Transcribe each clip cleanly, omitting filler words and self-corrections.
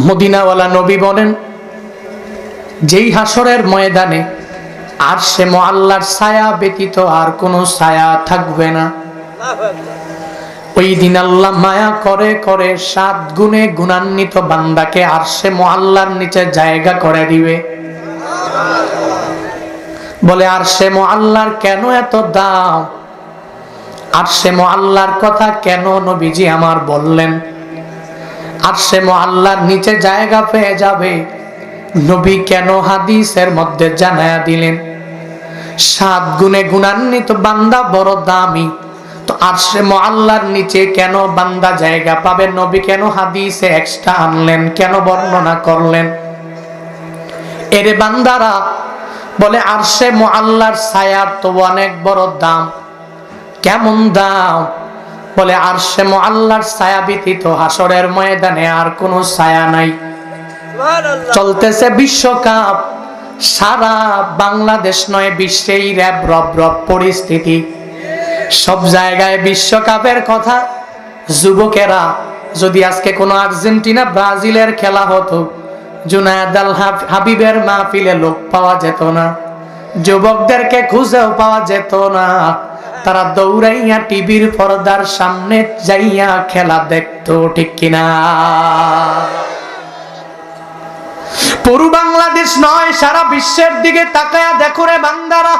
মদিনাওয়ালা নবী বলেন, যেই হাসরের ময়দানে আরশে মুআল্লার ছায়া ব্যতীত আর কোনো ছায়া থাকবে না, ওই দিন আল্লাহ মায়া করে করে 7 গুণে গুণান্বিত বান্দাকে আরশে মুআল্লার নিচে জায়গা করে দিবে। বলে আরশে মুআল্লার কেন এত দাম? আরশে মুআল্লার কথা কেন নবীজি আমার বললেন? আরশে মুআল্লার নিচে জায়গা পেয়ে যাবে নবী কেন হাদিসের মধ্যে জানায়া দিলেন? 7 গুণে গুণান্বিত বান্দা বড় দামি, তো আরশে মুআল্লার নিচে কেন বান্দা জায়গা পাবে? নবী কেন হাদিসে এক্সট্রা আনলেন, কেন বর্ণনা করলেন? এরে বান্দারা, বলে আরশে মুআল্লার ছায়ার তো অনেক বড় দাম। কেমন দাম? বলে আরশে মুআল্লার ছায়া ব্যতীত হাসরের ময়দানে আর কোনো ছায়া নাই। চলতেছে বিশ্বকাপ, সারা বাংলাদেশ নয় বিশ্বেই র‍্যাব রব রব পরিস্থিতি, সব জায়গায় বিশ্বকাপের কথা। যুবকেরা, যদি আজকে কোনো আর্জেন্টিনা ব্রাজিলের খেলা হতো, জুনায়েদ আল হাবিবের মাহফিলে লোক পাওয়া যেত না, যুবকদেরকে খুঁজেও পাওয়া যেত না। তারা দৌড়াইয়া টিভির পর্দার সামনে যাইয়া খেলা দেখতো, ঠিক কিনা? পুরো বাংলাদেশ নয়, সারা বিশ্বের দিকে তাকায়া দেখো রে বান্দারা,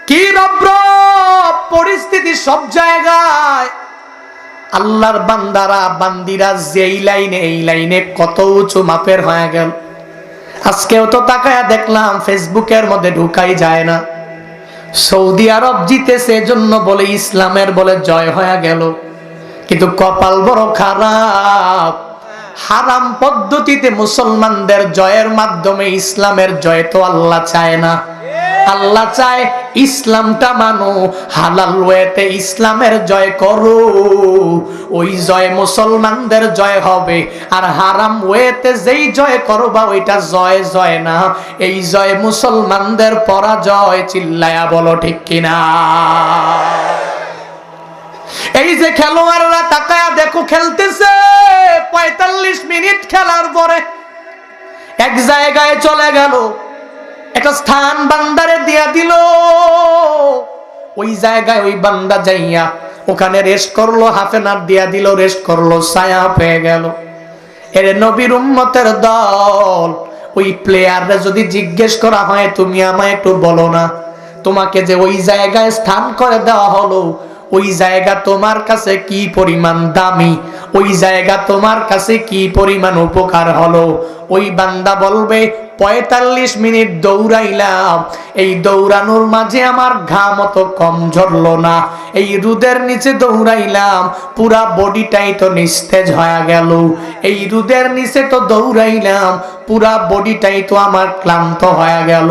কি রব পরিস্থিতি সব জায়গায়। আল্লাহর বান্দারা বান্দিরা যেই লাইনে এই লাইনে কত উঁচু মাপের হয়ে গেল। আজকেও তো তাকায়া দেখলাম, ফেসবুকের মধ্যে ঢুকাই যায় না। সৌদি আরব জিতেছে জন্য বলে ইসলামের বলে জয় হয়ে গেল, কিন্তু কপাল বড় খারাপ। হারাম পদ্ধতিতে মুসলমানদের জয়ের মাধ্যমে ইসলামের জয় তো আল্লাহ চায় না। আল্লাহ চায় ইসলামটা মানো, হালাল ওয়েতে ইসলামের জয় করো, ওই জয় মুসলমানদের জয় হবে। আর হারাম ওয়েতে যেই জয় করবা ওইটা জয় জয় না, এই জয় মুসলমানদের পরাজয়। চিল্লায়া বলো ঠিক কিনা? এই যে খেলোয়াড়রা তাকায়া দেখো, খেলতেছে 45 মিনিট খেলার পরে এক জায়গায় চলে গেল, একটা স্থান বান্দারে দিয়া দিল। ওই জায়গায় ওই বান্দা যাইয়া ওখানে রেস্ট করলো, হাফেনার দিয়া দিল, রেস্ট করলো, ছায়া পেয়ে গেল। এর নবীর উম্মতের দল, ওই প্লেয়াররা যদি জিজ্ঞেস করা হয়, তুমি আমায় একটু বলো না, তোমাকে যে ওই জায়গায় স্থান করে দেওয়া হলো, ওই জায়গা তোমার কাছে কি পরিমাণ দামি, ওই জায়গা তোমার কাছে কি পরিমাণ উপকার হলো? ওই বান্দা বলবে 45 মিনিট দৌড়াইলাম, এই দৌড়ানোর মাঝে আমার ঘাম অত কম ঝরলো না। এই রোদের নিচে দৌড়াইলাম, পুরা বডিটাই তো নিস্তেজ হয়ে গেল। এই রোদের নিচে তো দৌড়াইলাম, পুরা বডিটাই তো আমার ক্লান্ত হয়ে গেল।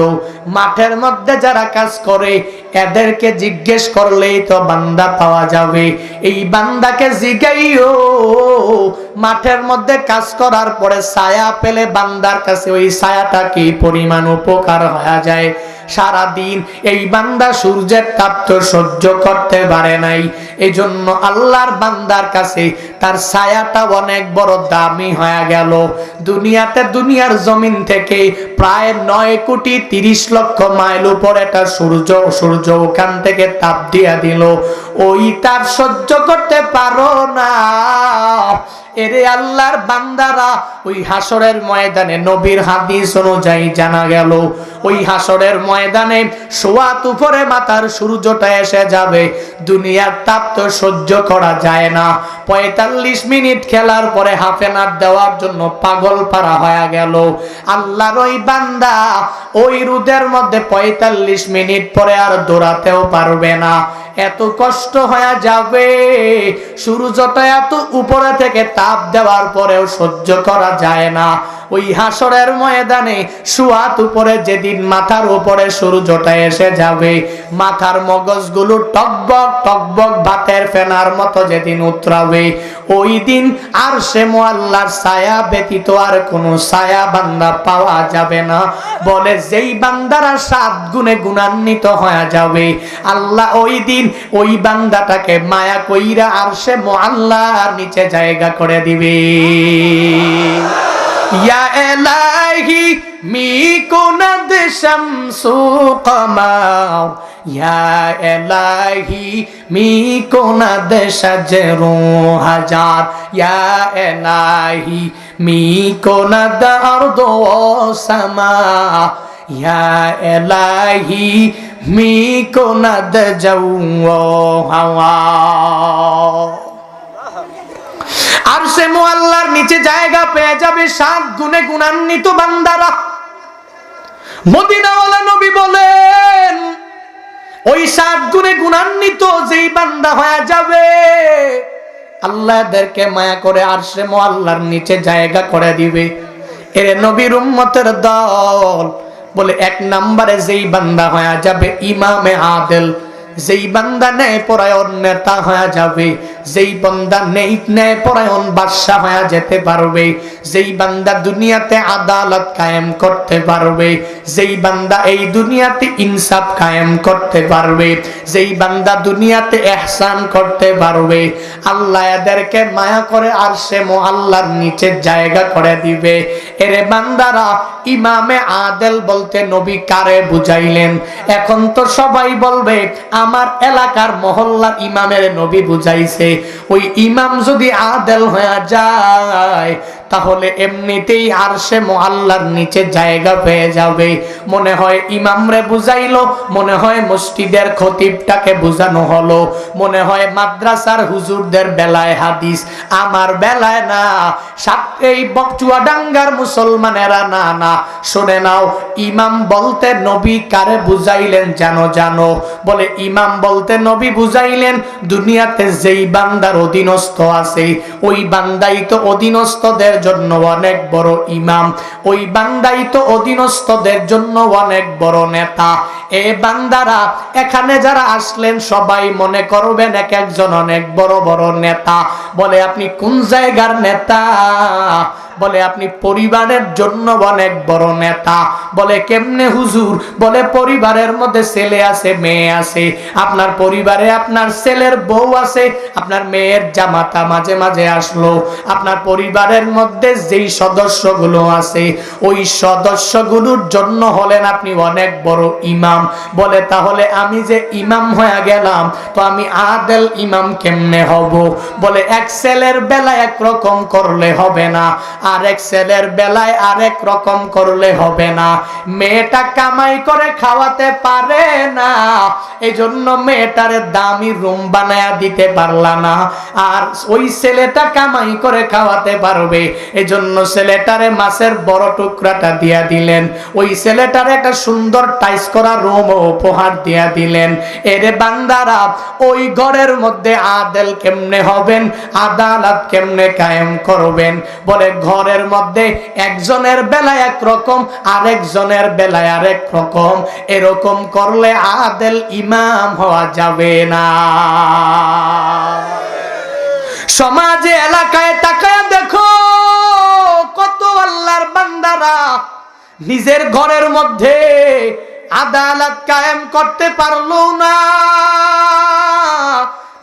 মাঠের মধ্যে যারা কাজ করে এদেরকে জিজ্ঞেস করলেই তো বান্দা পাওয়া যাবে। এই বান্দাকে জিগাইও, মাঠের মধ্যে কাজ করার পরে ছায়া পেলে বান্দার কাছে ওই ছায়াটা কি পরিমাণ উপকার হয়ে যায়। সারা দিন এই বান্দা সূর্যের তাপ তো সহ্য করতে পারে নাই, এজন্য আল্লাহর বান্দার কাছে তার ছায়াটা অনেক বড় দামি হয়ে গেল। দুনিয়াতে, দুনিয়ার জমিন থেকে প্রায় 9 কোটি 30 লক্ষ মাইল উপরে একটা সূর্য ওখান থেকে তাপ দিয়া দিল, ওই তাপ সহ্য করতে পারো না। এরে আল্লাহর বান্দারা, ওই হাসরের ময়দানে নবীর হাদিস অনুযায়ী জানা গেল, ওই হাসরের ময়দানে সোয়াত উপরে মাথার সূর্যটা এসে যাবে। দুনিয়ার তাপ তো সহ্য করা যায় না। 45 মিনিট খেলার পরে হাফেনার দেওয়ার জন্য পাগল পারা হয়ে গেল। আল্লাহর ওই বান্দা ওই রোদের মধ্যে 45 মিনিট পরে আর দৌড়াতেও পারবে না, এত কষ্ট হয়ে যাবে। সূর্যটা এত উপরে থেকে তাপ দেওয়ার পরেও সহ্য করা যায় না। ওই হাসরের ময়দানে সোয়াত উপরে যেদিন মাথার উপরে সূর্যটা এসে যাবে, মাথার মগজগুলো টকবক টকবক ভাতের ফেনার মতো যেদিন উতরাবে, ওই দিন আরশে মুআল্লার ছায়া ব্যতীত আর কোনো ছায়া বান্দা পাওয়া যাবে না। বলে যেই বান্দারা 7 গুণে গুণান্বিত হয়ে যাবে, আল্লাহ ওই দিন ওই বান্দাটাকে মায়া কইরা আরশে মুআল্লার নিচে জায়গা করে দিবে। ইয়া ইলাহি মি কুনাদ শামসু কমার, ইয়া ইলাহি মি কুনাদ শাজরু হাজার, ইয়া ইলাহি মি কুনাদ আরদু সামা, ইয়া ইলাহি মি কুনাদ জাউ হাওয়া। আরশে মুআল্লার নিচে জায়গা পেয়ে যাবে 7 গুণে গুণান্বিত বান্দারা। মদিনাওয়ালা নবী বলেন ওই 7 গুণে গুণান্বিত যেই বান্দা হয়ে যাবে, আল্লাহ এদেরকে মায়া করে আরশে মুআল্লার নিচে জায়গা করে দিবে। এর নবীর উম্মতের দল বলে 1 নম্বরে যেই বান্দা হয়ে যাবে ইমামে আদেল, যেই বান্দা ন্যায় পরায়ণ নেতা হয়ে যাবে, যেই বান্দা ন্যায় পরায়ণ বাদশা হয়ে যেতে পারবে, যেই বান্দা দুনিয়াতে আদালত কায়েম করতে পারবে, যেই বান্দা এই দুনিয়াতে ইনসাফ কায়েম করতে পারবে, যেই বান্দা দুনিয়াতে ইহসান করতে পারবে, আল্লাহ এদেরকে মায়া করে আরশে মুআল্লার নিচে জায়গা করে দিবে। এরে বান্দারা, ইমামে আদেল বলতে নবী কারে বুঝাইলেন? এখন তো সবাই বলবে আমার এলাকার মহল্লার ইমামের নবী বুঝাইছে। ওই ইমাম যদি আদেল হয়ে যায় তাহলে এমনিতেই আরশে মুআল্লার নিচে জায়গা পেয়ে যাবে। মনে হয় ইমামরে বুঝাইলো, মনে হয় মসজিদের খতিবটাকে বুঝানো হলো, মনে হয় মাদ্রাসার হুজুরদের বেলায় হাদিস, আমার বেলায় না। এই চুয়াডাঙ্গার মুসলমানেরা না না, শুনে নাও, ইমাম বলতে নবী কারে বুঝাইলেন জানো? বলে ইমাম বলতে নবী বুঝাইলেন দুনিয়াতে যেই বান্দার অধীনস্থ আছে ওই বান্দাই তো অধীনস্থদের জন্য অনেক বড় ইমাম, ওই বান্দাই তো অধীনস্থদের জন্য অনেক বড় নেতা। এ বান্দারা এখানে যারা আসলেন সবাই মনে করবেন এক একজন অনেক বড় বড় নেতা। বলে আপনি কোন জায়গার নেতা? বলে আপনি পরিবারের জন্য অনেক বড় নেতা। বলে কেমনে হুজুর? বলে পরিবারের মধ্যে ছেলে আছে, মেয়ে আছে। আপনার পরিবারে আপনার ছেলের বউ আছে, আপনার মেয়ের জামাতা মাঝে মাঝে আসলো। আপনার পরিবারের মধ্যে যেই সদস্যগুলো আছে ওই সদস্যগুলোর জন্য হলেন আপনি অনেক বড় ইমাম। বলে তাহলে আমি যে ইমাম হয়ে গেলাম তো আমি আদেল ইমাম কেমনে হব? বলে এক ছেলের বেলায় একরকম করলে হবে না, আরেক ছেলের বেলায় আরেক রকম করলে হবে না। মেয়েটা কামাই করে খাওয়াতে পারে না, এই জন্য মেয়েটারে দামি রুম বানায়া দিতে পারলা না। আর ওই ছেলেটা কামাই করে খাওয়াতে পারবে, এই জন্য ছেলেটারে মাছের বড় টুকরাটা দিয়া দিলেন। ওই ছেলেটারে একটা সুন্দর টাইস করা রুম উপহার দিয়া দিলেন। এরে বান্দারা, ওই ঘরের মধ্যে আদেল কেমনে হবেন? আদালত কেমনে কায়েম করবেন? বলে ঘরের মধ্যে একজনের বেলায় একরকম, আরেকজনের বেলায় আরেক রকম। এরকম করলে আদেল ইমাম হওয়া যাবে না। সমাজে এলাকায় তাকায় দেখো কত আল্লাহর বান্দারা নিজের ঘরের মধ্যে আদালত কায়েম করতে পারলো না,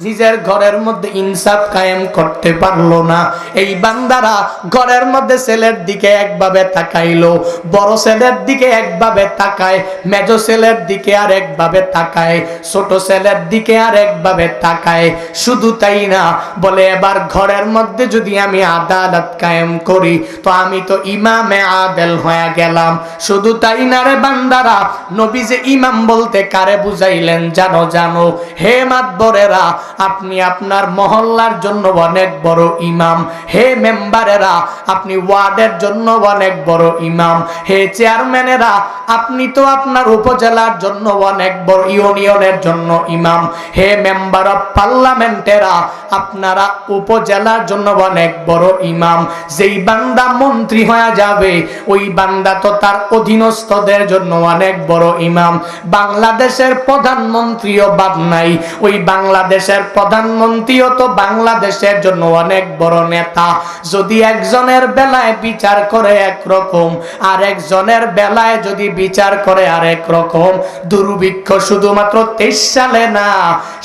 নিজের ঘরের মধ্যে ইনসাফ কায়েম করতে পারলো না। এই বান্দারা ঘরের মধ্যে ছেলের দিকে একভাবে তাকাইলো, বড় ছেলের দিকে একভাবে তাকায়, মেজ ছেলের দিকে আর একভাবে তাকায়, ছোট ছেলের দিকে আর একভাবে তাকায়। শুধু তাই না, বলে এবার ঘরের মধ্যে যদি আমি আদালত কায়েম করি তো আমি তো ইমামে আদেল হয়ে গেলাম। শুধু তাই না রে বান্দারা, নবী যে ইমাম বলতে কারে বুঝাইলেন জানো? হে মাতবরেরা, আপনি আপনার মহল্লার জন্য অনেক বড় ইমাম। হে মেম্বারেরা, আপনি ওয়ার্ডের জন্য অনেক বড় ইমাম। হে চেয়ারম্যানেরা, আপনি তো আপনার উপজেলার জন্য অনেক বড়, ইউনিয়নের জন্য ইমাম। হে মেম্বার অফ পার্লামেন্টেরা, আপনারা উপজেলার জন্য অনেক বড় ইমাম। যেই বান্দা মন্ত্রী হয়ে যাবে ওই বান্দা তো তার অধীনস্থদের জন্য অনেক বড় ইমাম। বাংলাদেশের প্রধানমন্ত্রীও বাদ নাই, ওই বাংলাদেশের দেশের প্রধানমন্ত্রীও তো বাংলাদেশের জন্য অনেক বড় নেতা। যদি একজনের বেলায় বিচার করে একরকম, আর একজনের বেলায় যদি বিচার করে আরেক রকম। দুর্ভিক্ষ শুধুমাত্র 23 সালে না,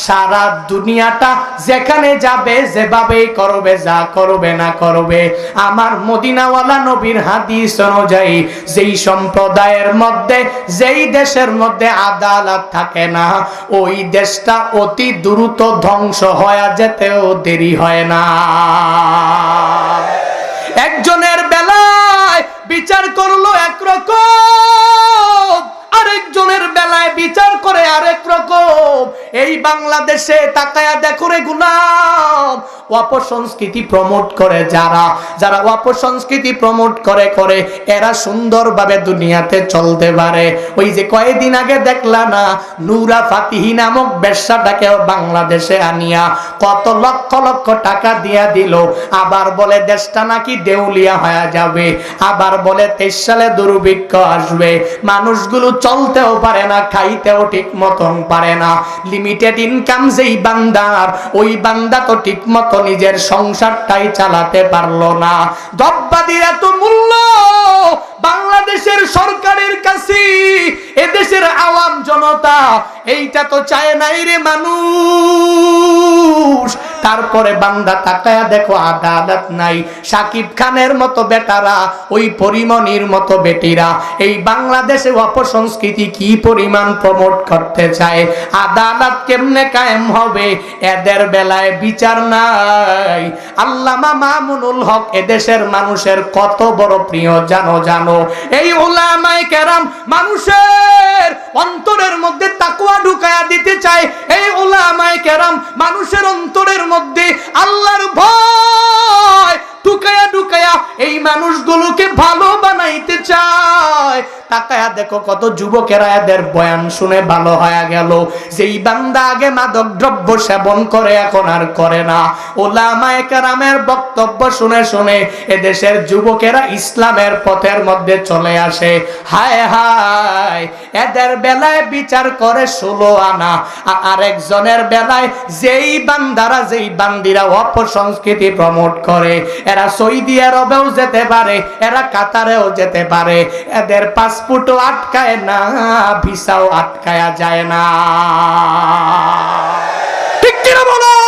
সারা দুনিয়াটা যেখানে যাবে, যেভাবে করবে, যা করবে না করবে, আমার মদিনাওয়ালা নবীর হাদিস অনুযায়ী যেই সম্প্রদায়ের মধ্যে, যেই দেশের মধ্যে আদালত থাকে না, ওই দেশটা অতি দ্রুত ধ্বংস হয়ে যেতেও দেরি হয় না। একজনের বেলায় বিচার করলো একরকম, আরেকজনের বেলায় বিচার করে আরেক রকম। এই বাংলাদেশে তাকায়া দেখো রে গুলাম, অপসংস্কৃতি প্রমোট করে যারা, যারা অপসংস্কৃতি প্রমোট করে এরা সুন্দরভাবে দুনিয়াতে চলতে পারে। ওই যে কয়েকদিন আগে দেখলা না, নূরা ফাতিহি নামক বেশ্যাটাকেও বাংলাদেশে আনিয়া কত লক্ষ লক্ষ টাকা দিয়া দিল। আবার বলে দেশটা নাকি দেউলিয়া হয়ে যাবে, আবার বলে 23 সালে দুর্ভিক্ষ আসবে, মানুষগুলো চলতেও পারে না, খাইতেও ঠিক মতন পারে না। লিমিটেড ইনকাম যেই বান্দার, ওই বান্দা তো ঠিক মতো নিজের সংসারটাই চালাতে পারলো না। দ্রব্যাদির এত মূল্য বাংলাদেশের সরকারের কাছে, এদেশের আওয়াম জনতা এইটা তো চায় নাই রে মানুষ। তারপরে বান্দা তাকায়া দেখো আদালত নাই। সাকিব খানের মতো বেটারা, ওই পরিমণির মতো বেটিরা এই বাংলাদেশে অপসংস্কৃতি কি পরিমাণ প্রমোট করতে চায়। আদালত কেমনে কায়েম হবে? এদের বেলায় বিচার নাই। আল্লামা মামুনুল হক এদেশের মানুষের কত বড় প্রিয় জানো। এই উলামায়ে কেরাম মানুষের অন্তরের মধ্যে তাকওয়া ঢুকায়া দিতে চায়। এই উলামায়ে কেরাম মানুষের অন্তরের মধ্যে আল্লাহর ভয় ঢুকায়া এই মানুষগুলোকে ভালো বানাইতে চায়। তাকায়া দেখো কত যুবকেরা এদের বয়ান শুনে ভালো হয়ে গেল। যেই বান্দা আগে মাদক দ্রব্য সেবন করে এখন আর করে না, উলামায়ে কেরামের বক্তব্য শুনে শুনে এদেশের যুবকেরা ইসলামের পথের মধ্যে চলে আসে। হায় হায়, এদের বেলায় বিচার করে 16 আনা, আরেকজনের বেলায় যেই বান্দারা, যেই বান্দিরা অপসংস্কৃতি প্রমোট করে, এরা সৌদি আরবেও যেতে পারে, এরা কাতারেও যেতে পারে। এদের পাসপোর্টও আটকায় না, ভিসাও আটকায়া যায় না। ঠিক কিনা বলো?